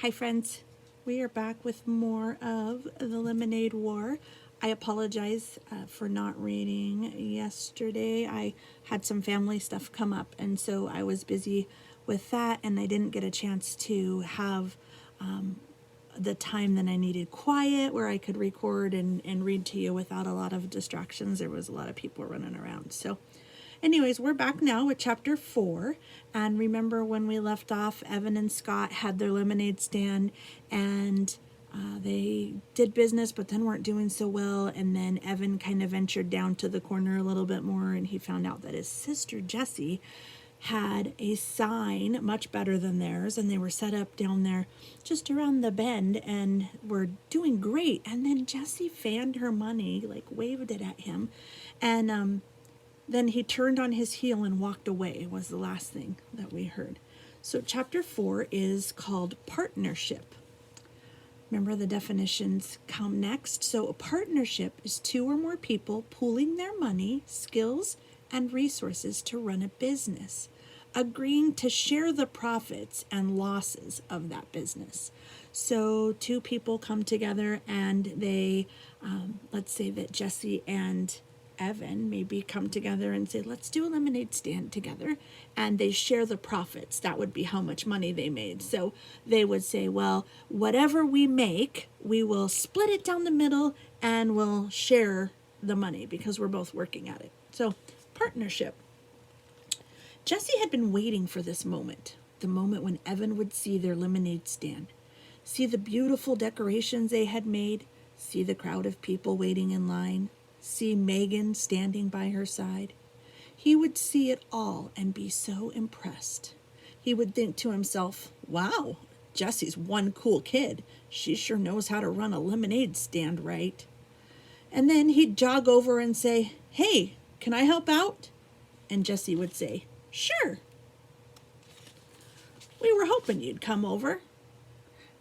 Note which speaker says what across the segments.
Speaker 1: Hi friends, we are back with more of the Lemonade War. I apologize for not reading yesterday. I had some family stuff come up, and so I was busy with that, and I didn't get a chance to have the time that I needed quiet where I could record and read to you without a lot of distractions. There was a lot of people running around. So anyways, we're back now with chapter 4. And remember when we left off, Evan and Scott had their lemonade stand and they did business, but then weren't doing so well. And then Evan kind of ventured down to the corner a little bit more, and he found out that his sister Jessie had a sign much better than theirs, and they were set up down there just around the bend and were doing great. And then Jessie fanned her money, like waved it at him, and then he turned on his heel and walked away, was the last thing that we heard. So chapter 4 is called partnership. Remember, the definitions come next. So a partnership is two or more people pooling their money, skills, and resources to run a business, agreeing to share the profits and losses of that business. So two people come together and they, let's say that Jessie and Evan maybe come together and say, let's do a lemonade stand together, and they share the profits. That would be how much money they made. So they would say, well, whatever we make, we will split it down the middle and we'll share the money because we're both working at it. So partnership. Jessie had been waiting for this moment, the moment when Evan would see their lemonade stand, see the beautiful decorations they had made, see the crowd of people waiting in line, see Megan standing by her side. He would see it all and be so impressed. He would think to himself, wow, Jessie's one cool kid. She sure knows how to run a lemonade stand right. And then he'd jog over and say, hey, can I help out? And Jessie would say, sure. We were hoping you'd come over.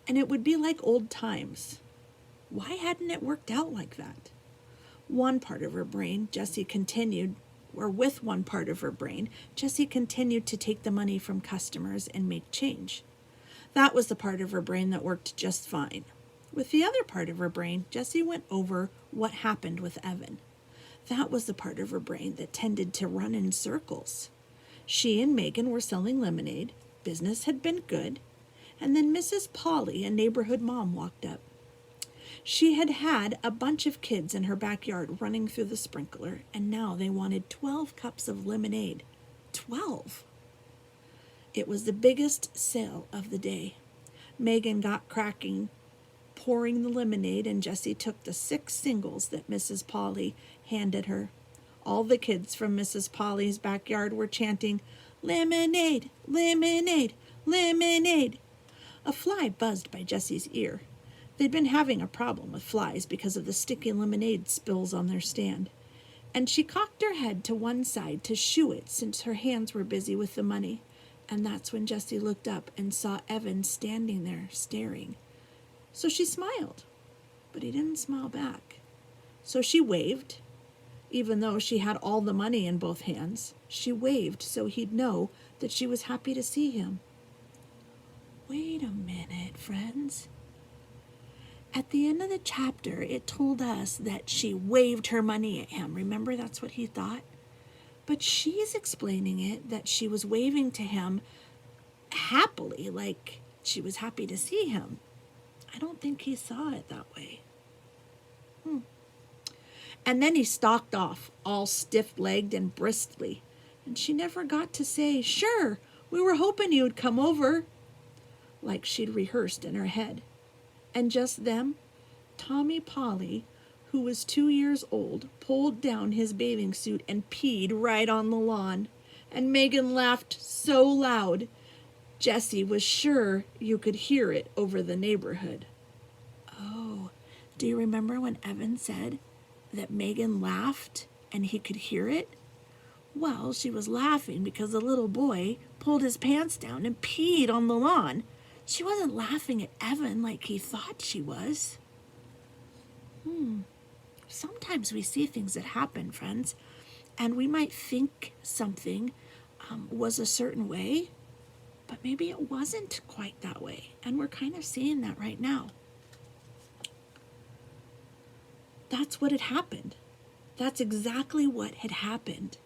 Speaker 1: And it would be like old times. Why hadn't it worked out like that? One part of her brain, Jessie continued, or with one part of her brain, Jessie continued to take the money from customers and make change. That was the part of her brain that worked just fine. With the other part of her brain, Jessie went over what happened with Evan. That was the part of her brain that tended to run in circles. She and Megan were selling lemonade. Business had been good. And then Mrs. Polly, a neighborhood mom, walked up. She had had a bunch of kids in her backyard running through the sprinkler, and now they wanted 12 cups of lemonade. 12! It was the biggest sale of the day. Megan got cracking, pouring the lemonade, and Jessie took the 6 singles that Mrs. Polly handed her. All the kids from Mrs. Polly's backyard were chanting, lemonade, lemonade, lemonade. A fly buzzed by Jessie's ear. They'd been having a problem with flies because of the sticky lemonade spills on their stand. And she cocked her head to one side to shoo it since her hands were busy with the money. And that's when Jessie looked up and saw Evan standing there staring. So she smiled, but he didn't smile back. So she waved, even though she had all the money in both hands. She waved so he'd know that she was happy to see him. Wait a minute, friends. At the end of the chapter, it told us that she waved her money at him. Remember, that's what he thought? But she's explaining it that she was waving to him happily, like she was happy to see him. I don't think he saw it that way. And then he stalked off, all stiff-legged and bristly. And she never got to say, sure, we were hoping you'd come over, like she'd rehearsed in her head. And just then, Tommy Polly, who was 2 years old, pulled down his bathing suit and peed right on the lawn. And Megan laughed so loud, Jessie was sure you could hear it over the neighborhood. Oh, do you remember when Evan said that Megan laughed and he could hear it? Well, she was laughing because the little boy pulled his pants down and peed on the lawn. She wasn't laughing at Evan like he thought she was. Sometimes we see things that happen, friends, and we might think something was a certain way, but maybe it wasn't quite that way. And we're kind of seeing that right now. That's what had happened. That's exactly what had happened.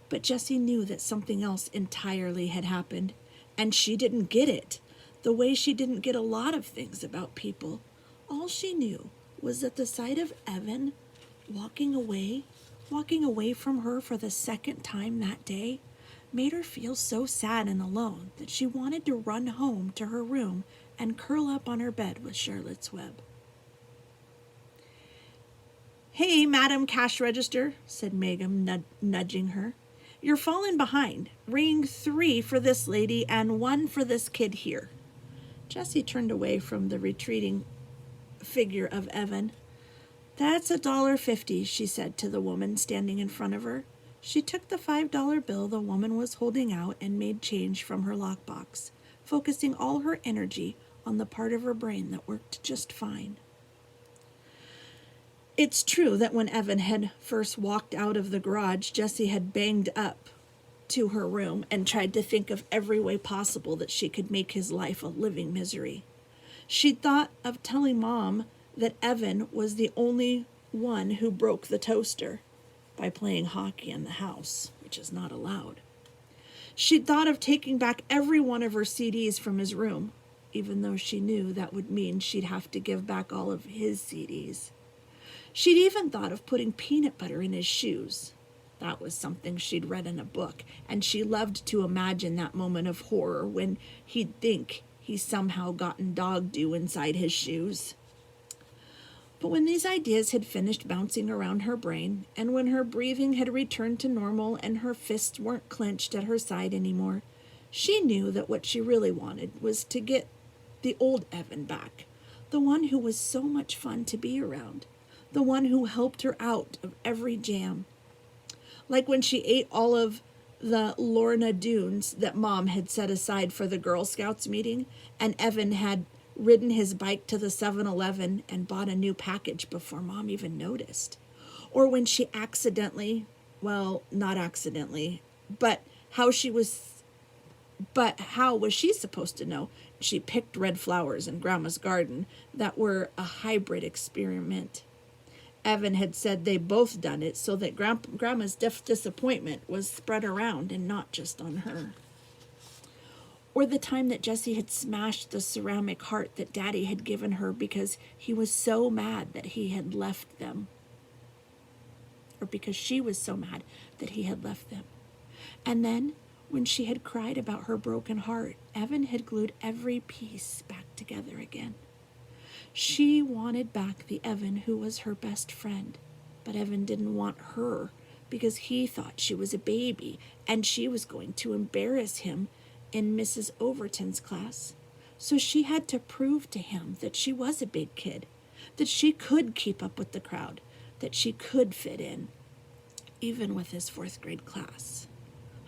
Speaker 1: But Jessie knew that something else entirely had happened, and she didn't get it, the way she didn't get a lot of things about people. All she knew was that the sight of Evan walking away from her for the second time that day, made her feel so sad and alone that she wanted to run home to her room and curl up on her bed with Charlotte's Web. "Hey, Madam Cash Register," said Mangum, nudging her. "You're falling behind. Ring 3 for this lady and 1 for this kid here." Jessie turned away from the retreating figure of Evan. "That's $1.50, she said to the woman standing in front of her. She took the $5 bill the woman was holding out and made change from her lockbox, focusing all her energy on the part of her brain that worked just fine. It's true that when Evan had first walked out of the garage, Jessie had banged up to her room and tried to think of every way possible that she could make his life a living misery. She'd thought of telling Mom that Evan was the only one who broke the toaster by playing hockey in the house, which is not allowed. She'd thought of taking back every one of her CDs from his room, even though she knew that would mean she'd have to give back all of his CDs. She'd even thought of putting peanut butter in his shoes. That was something she'd read in a book, and she loved to imagine that moment of horror when he'd think he somehow gotten dog dew inside his shoes. But when these ideas had finished bouncing around her brain, and when her breathing had returned to normal and her fists weren't clenched at her side anymore, she knew that what she really wanted was to get the old Evan back, the one who was so much fun to be around, the one who helped her out of every jam. Like when she ate all of the Lorna Doones that Mom had set aside for the Girl Scouts meeting, and Evan had ridden his bike to the 7-Eleven and bought a new package before Mom even noticed. Or when she accidentally, well, not accidentally, but how was she supposed to know? She picked red flowers in Grandma's garden that were a hybrid experiment. Evan had said they both done it so that Grandma's disappointment was spread around and not just on her. Or the time that Jessie had smashed the ceramic heart that Daddy had given her because he was so mad that he had left them. Or because she was so mad that he had left them. And then, when she had cried about her broken heart, Evan had glued every piece back together again. She wanted back the Evan who was her best friend, but Evan didn't want her because he thought she was a baby and she was going to embarrass him in Mrs. Overton's class. So she had to prove to him that she was a big kid, that she could keep up with the crowd, that she could fit in, even with his 4th grade class.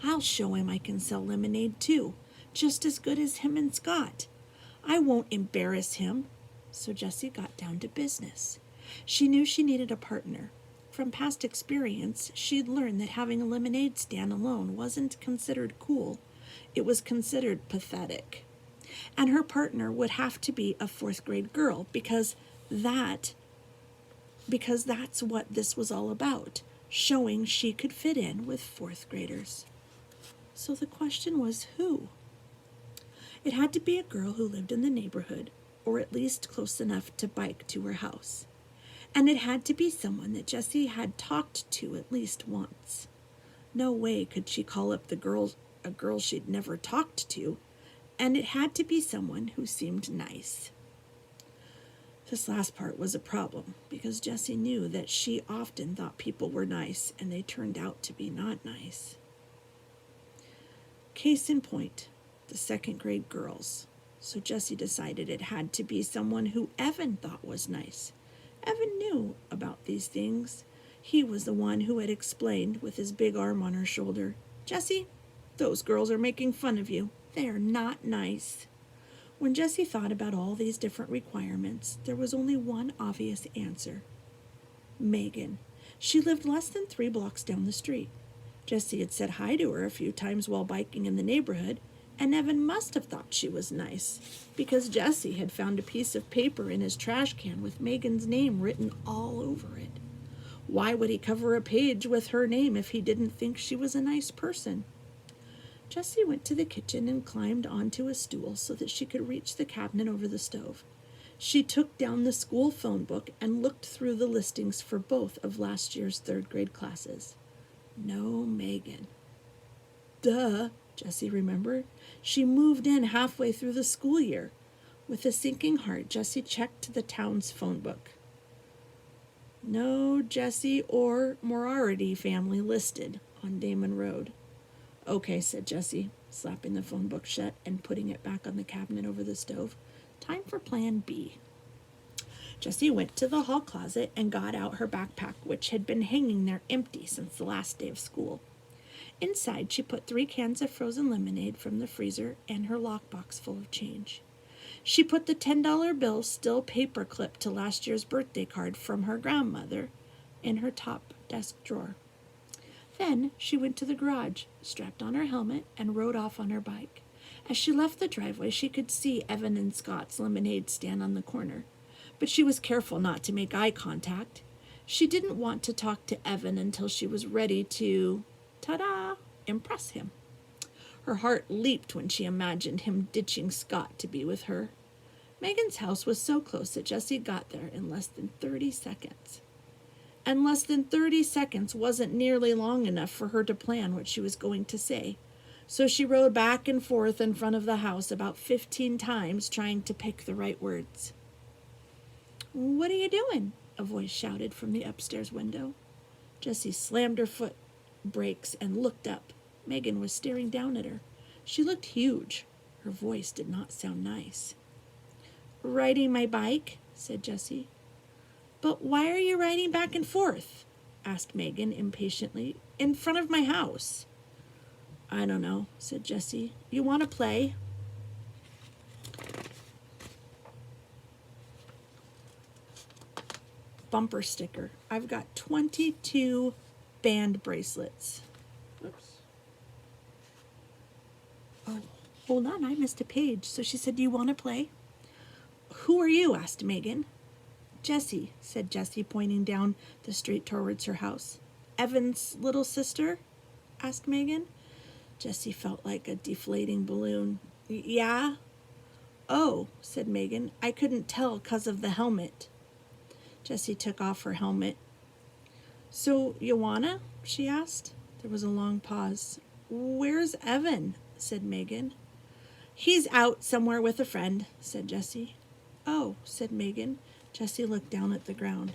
Speaker 1: I'll show him I can sell lemonade too, just as good as him and Scott. I won't embarrass him. So Jessie got down to business. She knew she needed a partner. From past experience, she'd learned that having a lemonade stand alone wasn't considered cool. It was considered pathetic. And her partner would have to be a 4th grade girl because that's what this was all about, showing she could fit in with 4th graders. So the question was who? It had to be a girl who lived in the neighborhood, or at least close enough to bike to her house. And it had to be someone that Jessie had talked to at least once. No way could she call up a girl she'd never talked to, and it had to be someone who seemed nice. This last part was a problem, because Jessie knew that she often thought people were nice, and they turned out to be not nice. Case in point, the 2nd grade girls. So Jessie decided it had to be someone who Evan thought was nice. Evan knew about these things. He was the one who had explained with his big arm on her shoulder, "Jessie, those girls are making fun of you. They are not nice." When Jessie thought about all these different requirements, there was only one obvious answer. Megan. She lived less than 3 blocks down the street. Jessie had said hi to her a few times while biking in the neighborhood, And Evan must have thought she was nice, because Jesse had found a piece of paper in his trash can with Megan's name written all over it. Why would he cover a page with her name if he didn't think she was a nice person? Jessie went to the kitchen and climbed onto a stool so that she could reach the cabinet over the stove. She took down the school phone book and looked through the listings for both of last year's third-grade classes. No Megan. Duh, Jessie remembered. She moved in halfway through the school year. With a sinking heart, Jessie checked the town's phone book. No Jessie or Moriarty family listed on Damon Road. Okay, said Jessie, slapping the phone book shut and putting it back on the cabinet over the stove. Time for plan B. Jessie went to the hall closet and got out her backpack, which had been hanging there empty since the last day of school. Inside, she put 3 cans of frozen lemonade from the freezer and her lockbox full of change. She put the $10 bill, still paper clipped to last year's birthday card from her grandmother, in her top desk drawer. Then she went to the garage, strapped on her helmet, and rode off on her bike. As she left the driveway, she could see Evan and Scott's lemonade stand on the corner, but she was careful not to make eye contact. She didn't want to talk to Evan until she was ready to, ta-da, impress him. Her heart leaped when she imagined him ditching Scott to be with her. Megan's house was so close that Jessie got there in less than 30 seconds. And less than 30 seconds wasn't nearly long enough for her to plan what she was going to say. So she rode back and forth in front of the house about 15 times, trying to pick the right words. "What are you doing?" a voice shouted from the upstairs window. Jessie slammed her foot brakes and looked up. Megan was staring down at her. She looked huge. Her voice did not sound nice. "Riding my bike," said Jessie. "But why are you riding back and forth?" asked Megan impatiently. "In front of my house." "I don't know," said Jessie. "You want to play?" Bumper sticker. I've got 22 band bracelets. Oops. Oh, hold on, I missed a page. So she said, "Do you want to play?" "Who are you?" asked Megan. "Jessie," said Jessie, pointing down the street towards her house. "Evan's little sister?" asked Megan. Jessie felt like a deflating balloon. "Yeah?" "Oh," said Megan, "I couldn't tell 'cause of the helmet." Jessie took off her helmet. "So you wanna?" she asked. There was a long pause. "Where's Evan?" said Megan. "He's out somewhere with a friend," said Jessie. "Oh," said Megan. Jessie looked down at the ground.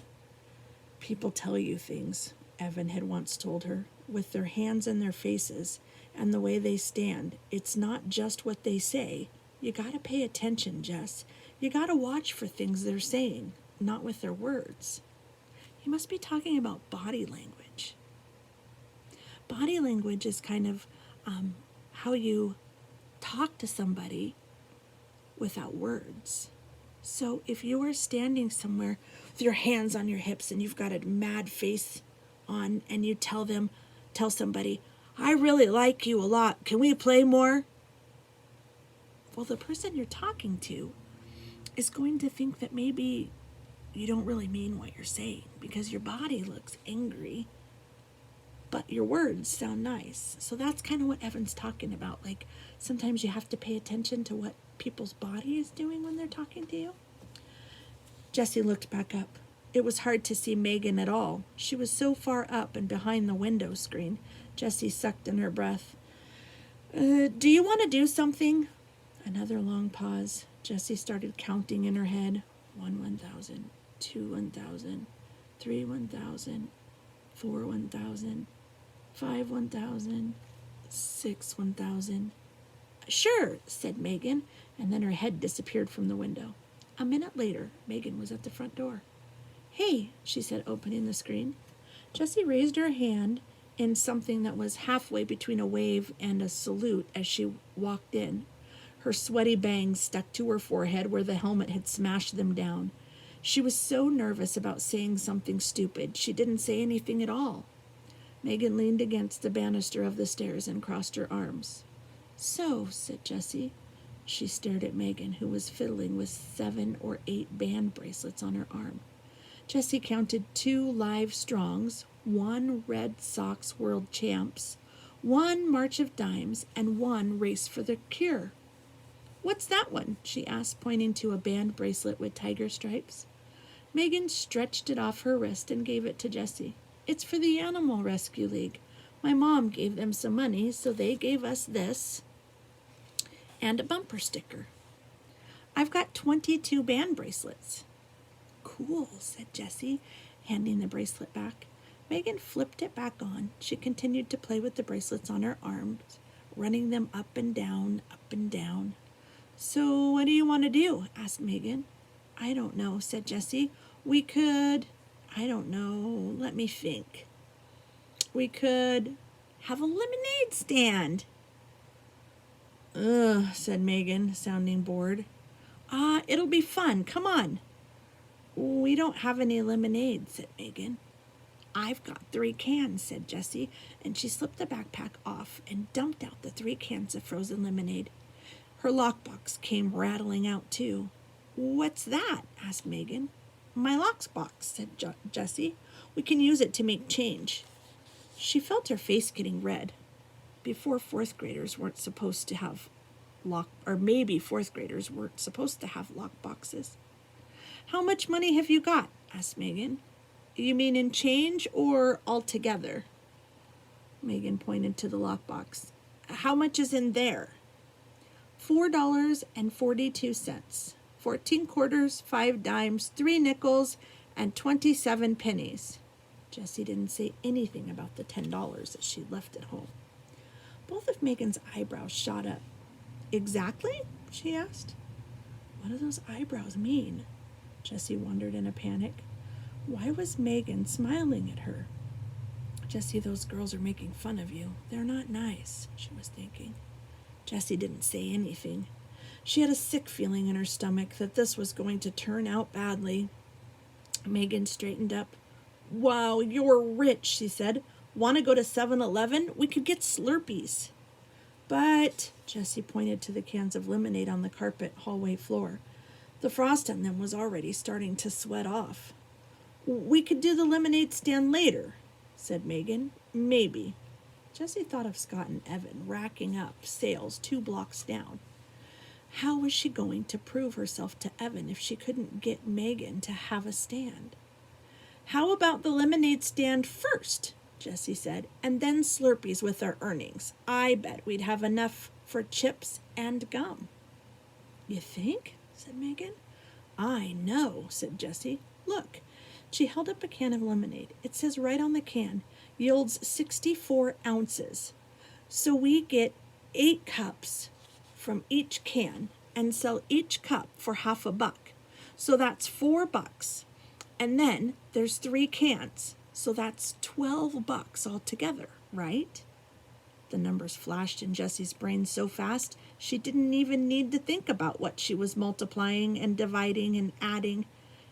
Speaker 1: "People tell you things," Evan had once told her, "with their hands in their faces and the way they stand. It's not just what they say. You gotta pay attention, Jess. You gotta watch for things they're saying, not with their words." He must be talking about body language. Body language is kind of how you talk to somebody without words. So if you are standing somewhere with your hands on your hips and you've got a mad face on and you tell somebody, "I really like you a lot. Can we play more?" Well, the person you're talking to is going to think that maybe you don't really mean what you're saying because your body looks angry, but your words sound nice. So that's kind of what Evan's talking about. Like, sometimes you have to pay attention to what people's body is doing when they're talking to you. Jessie looked back up. It was hard to see Megan at all. She was so far up and behind the window screen. Jessie sucked in her breath. Do you want to do something?" Another long pause. Jessie started counting in her head. 1 1,000, 2 1,000, 3 1,000, 4 1,000, 5 1,000, 6 1,000. "Sure," said Megan, and then her head disappeared from the window. A minute later, Megan was at the front door. "Hey," she said, opening the screen. Jessie raised her hand in something that was halfway between a wave and a salute as she walked in. Her sweaty bangs stuck to her forehead where the helmet had smashed them down. She was so nervous about saying something stupid, she didn't say anything at all. Megan leaned against the banister of the stairs and crossed her arms. So, said Jessie. She stared at Megan, who was fiddling with 7 or 8 band bracelets on her arm. Jessie counted 2 live strongs, 1 Red Sox world champs, 1 March of Dimes, and 1 Race for the Cure. What's that one? She asked, pointing to a band bracelet with tiger stripes. Megan stretched it off her wrist and gave it to Jessie. It's for the Animal Rescue League. My mom gave them some money, so they gave us this and a bumper sticker. I've got 22 band bracelets. Cool, said Jessie, handing the bracelet back. Megan flipped it back on. She continued to play with the bracelets on her arms, running them up and down, up and down. So what do you want to do? Asked Megan. I don't know, said Jessie. We could, I don't know, let me think. We could have a lemonade stand. Ugh, said Megan, sounding bored. It'll be fun. Come on. We don't have any lemonade, said Megan. I've got 3 cans, said Jessie, and she slipped the backpack off and dumped out the 3 cans of frozen lemonade. Her lockbox came rattling out, too. What's that? Asked Megan. My lockbox, said Jessie. We can use it to make change. She felt her face getting red. Before 4th graders weren't supposed to have maybe 4th graders weren't supposed to have lockboxes. How much money have you got? Asked Megan. You mean in change or altogether? Megan pointed to the lockbox. How much is in there? $4.42. 14 quarters, 5 dimes, 3 nickels, and 27 pennies. Jessie didn't say anything about the $10 that she'd left at home. Both of Megan's eyebrows shot up. Exactly? She asked. What do those eyebrows mean? Jessie wondered in a panic. Why was Megan smiling at her? Jessie, those girls are making fun of you. They're not nice, she was thinking. Jessie didn't say anything. She had a sick feeling in her stomach that this was going to turn out badly. Megan straightened up. Wow, you're rich, she said. Want to go to 7-Eleven? We could get Slurpees. But, Jessie pointed to the cans of lemonade on the carpet hallway floor. The frost on them was already starting to sweat off. We could do the lemonade stand later, said Megan. Maybe. Jessie thought of Scott and Evan racking up sales 2 blocks down. How was she going to prove herself to Evan if she couldn't get Megan to have a stand? How about the lemonade stand first, Jessie said, and then Slurpees with our earnings. I bet we'd have enough for chips and gum. You think? Said Megan. I know, said Jessie. Look. She held up a can of lemonade. It says right on the can, yields 64 ounces. So we get 8 cups from each can and sell each cup for $1/2. So that's $4. And then there's 3 cans. So that's $12 altogether, right? The numbers flashed in Jessie's brain so fast she didn't even need to think about what she was multiplying and dividing and adding.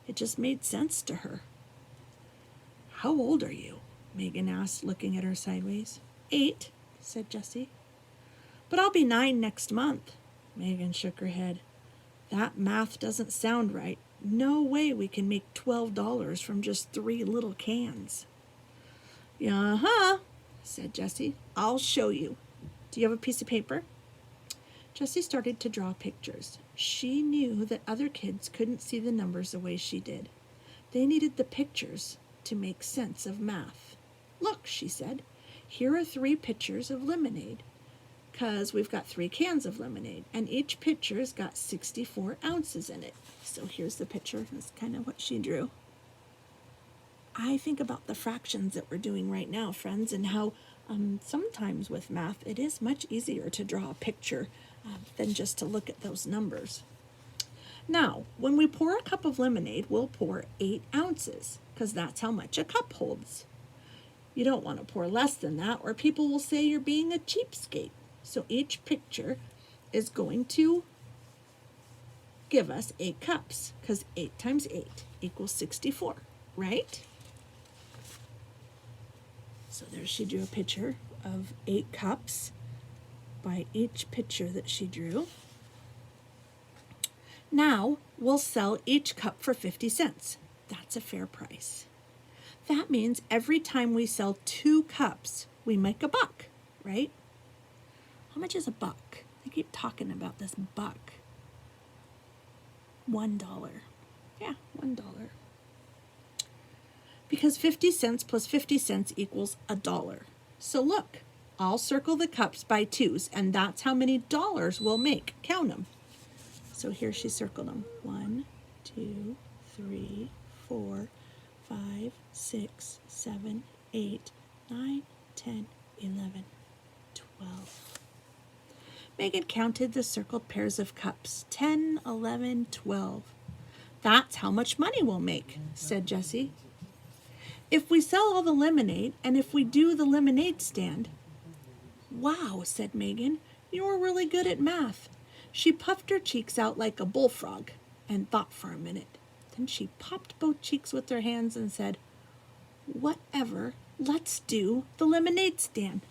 Speaker 1: It just made sense to her. How old are you? Megan asked, looking at her sideways. 8, said Jessie. But I'll be 9 next month. Megan shook her head. That math doesn't sound right. No way we can make $12 from just 3 little cans. Uh-huh, said Jessie. I'll show you. Do you have a piece of paper? Jessie started to draw pictures. She knew that other kids couldn't see the numbers the way she did. They needed the pictures to make sense of math. Look, she said, here are 3 pitchers of lemonade, 'cause we've got 3 cans of lemonade, and each pitcher's got 64 ounces in it. So here's the picture. That's kind of what she drew. I think about the fractions that we're doing right now, friends, and how sometimes with math it is much easier to draw a picture than just to look at those numbers. Now, when we pour a cup of lemonade, we'll pour 8 ounces, because that's how much a cup holds. You don't want to pour less than that, or people will say you're being a cheapskate. So each picture is going to give us 8 cups, because 8 times 8 equals 64, right? So there she drew a picture of 8 cups. by each picture that she drew. Now we'll sell each cup for 50 cents. That's a fair price. That means every time we sell 2 cups, we make a buck, right? How much is a buck? I keep talking about this buck. $1. Yeah, $1. Because 50 cents plus 50 cents equals $1. So look, I'll circle the cups by 2s, and that's how many dollars we'll make. Count them. So here she circled them. 1, 2, 3, 4, 5, 6, 7, 8, 9, 10, 11, 12. Megan counted the circled pairs of cups. 10, 11, 12. That's how much money we'll make, said Jessie. If we sell all the lemonade, and if we do the lemonade stand. Wow, said Megan, you're really good at math. She puffed her cheeks out like a bullfrog and thought for a minute. Then she popped both cheeks with her hands and said, whatever, let's do the lemonade stand.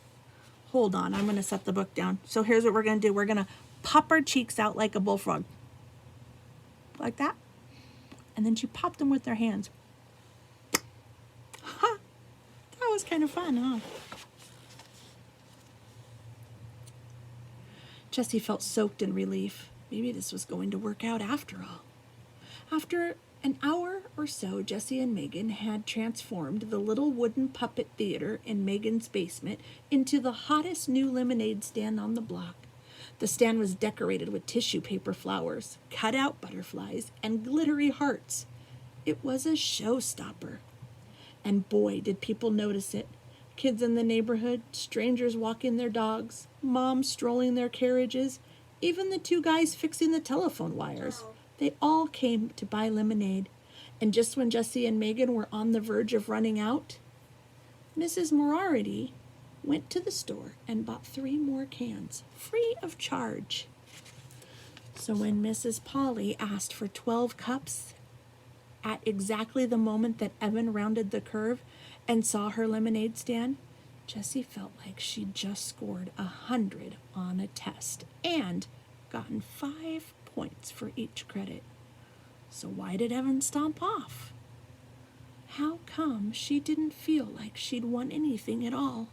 Speaker 1: Hold on, I'm going to set the book down. So here's what we're going to do. We're going to pop our cheeks out like a bullfrog. Like that. And then she popped them with her hands. Ha! That was kind of fun, huh? Jessie felt soaked in relief. Maybe this was going to work out after all. After an hour or so, Jessie and Megan had transformed the little wooden puppet theater in Megan's basement into the hottest new lemonade stand on the block. The stand was decorated with tissue paper flowers, cut-out butterflies, and glittery hearts. It was a showstopper. And boy, did people notice it. Kids in the neighborhood, strangers walking their dogs, moms strolling their carriages, even the 2 guys fixing the telephone wires. They all came to buy lemonade. And just when Jessie and Megan were on the verge of running out, Mrs. Moriarty went to the store and bought 3 more cans, free of charge. So when Mrs. Polly asked for 12 cups, at exactly the moment that Evan rounded the curve and saw her lemonade stand, Jessie felt like she'd just scored 100 on a test and gotten 5 points for each credit. So why did Evan stomp off? How come she didn't feel like she'd won anything at all?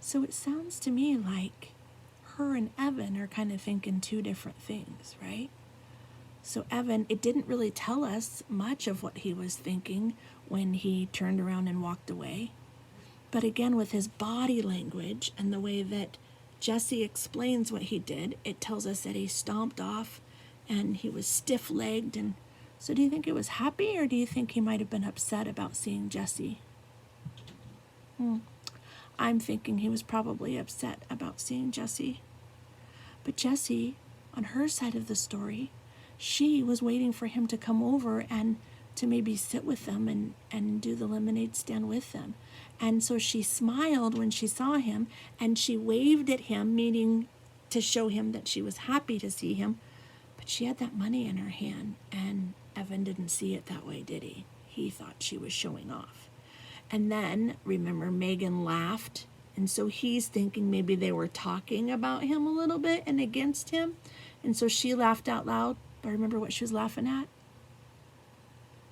Speaker 1: So it sounds to me like her and Evan are kind of thinking 2 different things, right? So Evan, it didn't really tell us much of what he was thinking when he turned around and walked away. But again, with his body language and the way that Jessie explains what he did, it tells us that he stomped off and he was stiff-legged. And so do you think he was happy, or do you think he might have been upset about seeing Jessie? I'm thinking he was probably upset about seeing Jessie. But Jessie, on her side of the story, she was waiting for him to come over and to maybe sit with them and do the lemonade stand with them. And so she smiled when she saw him, and she waved at him, meaning to show him that she was happy to see him. But she had that money in her hand, and Evan didn't see it that way, did he? He thought she was showing off. And then, remember, Megan laughed, and so he's thinking maybe they were talking about him a little bit and against him. And so she laughed out loud. But remember what she was laughing at?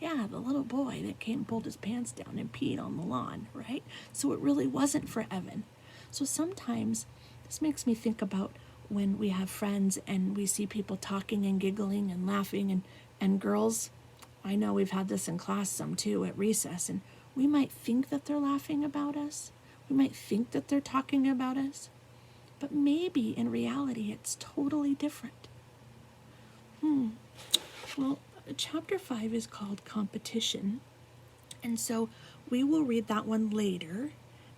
Speaker 1: Yeah, the little boy that came and pulled his pants down and peed on the lawn, right? So it really wasn't for Evan. So sometimes this makes me think about when we have friends and we see people talking and giggling and laughing, and girls, I know we've had this in class some too at recess, and we might think that they're laughing about us. We might think that they're talking about us. But maybe in reality it's totally different. Well, chapter 5 is called Competition, and so we will read that one later,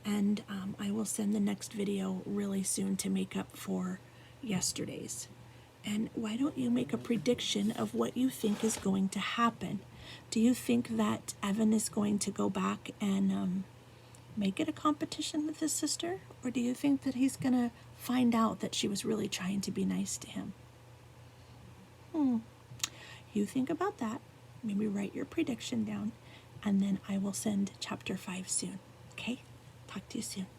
Speaker 1: and I will send the next video really soon to make up for yesterday's. And why don't you make a prediction of what you think is going to happen? Do you think that Evan is going to go back and make it a competition with his sister, or do you think that he's going to find out that she was really trying to be nice to him? You think about that. Maybe write your prediction down, and then I will send chapter 5 soon. Okay? Talk to you soon.